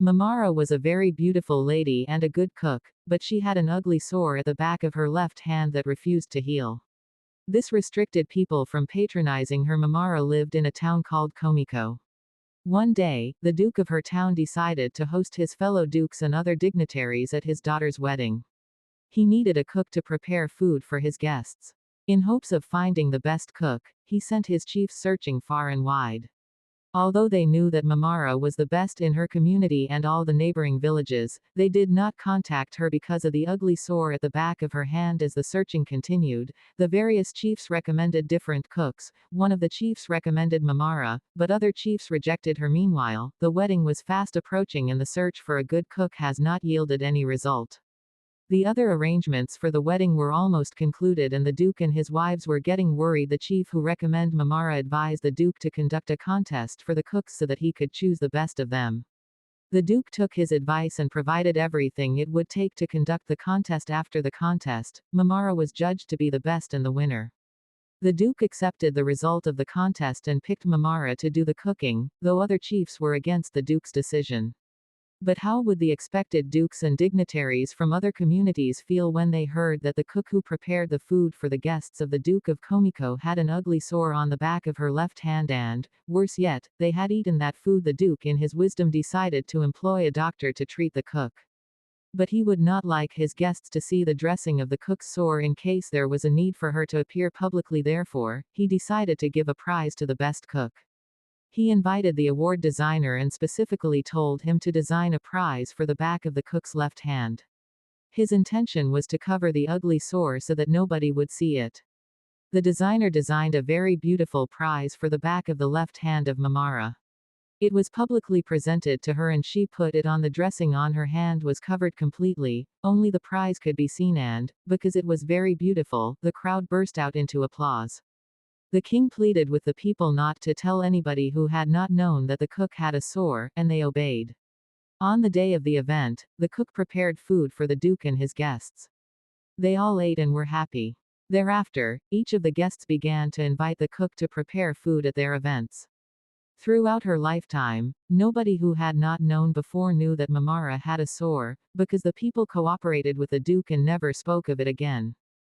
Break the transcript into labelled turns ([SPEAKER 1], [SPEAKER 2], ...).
[SPEAKER 1] Mamara was a very beautiful lady and a good cook, but she had an ugly sore at the back of her left hand that refused to heal. This restricted people from patronizing her. Mamara lived in a town called Komiko. One day, the duke of her town decided to host his fellow dukes and other dignitaries at his daughter's wedding. He needed a cook to prepare food for his guests. In hopes of finding the best cook, he sent his chiefs searching far and wide. Although they knew that Mamara was the best in her community and all the neighboring villages, they did not contact her because of the ugly sore at the back of her hand. As the searching continued, the various chiefs recommended different cooks. One of the chiefs recommended Mamara, but other chiefs rejected her. Meanwhile, the wedding was fast approaching and the search for a good cook has not yielded any result. The other arrangements for the wedding were almost concluded and the duke and his wives were getting worried. The chief who recommended Mamara advised the duke to conduct a contest for the cooks so that he could choose the best of them. The duke took his advice and provided everything it would take to conduct the contest. After the contest, Mamara was judged to be the best and the winner. The duke accepted the result of the contest and picked Mamara to do the cooking, though other chiefs were against the duke's decision. But how would the expected dukes and dignitaries from other communities feel when they heard that the cook who prepared the food for the guests of the Duke of Komiko had an ugly sore on the back of her left hand and, worse yet, they had eaten that food? The duke in his wisdom decided to employ a doctor to treat the cook. But he would not like his guests to see the dressing of the cook's sore in case there was a need for her to appear publicly. Therefore, he decided to give a prize to the best cook. He invited the award designer and specifically told him to design a prize for the back of the cook's left hand. His intention was to cover the ugly sore so that nobody would see it. The designer designed a very beautiful prize for the back of the left hand of Mamara. It was publicly presented to her and she put it on. The dressing on her hand was covered completely, only the prize could be seen and, because it was very beautiful, the crowd burst out into applause. The king pleaded with the people not to tell anybody who had not known that the cook had a sore, and they obeyed. On the day of the event, the cook prepared food for the duke and his guests. They all ate and were happy. Thereafter, each of the guests began to invite the cook to prepare food at their events. Throughout her lifetime, nobody who had not known before knew that Mamara had a sore, because the people cooperated with the duke and never spoke of it again.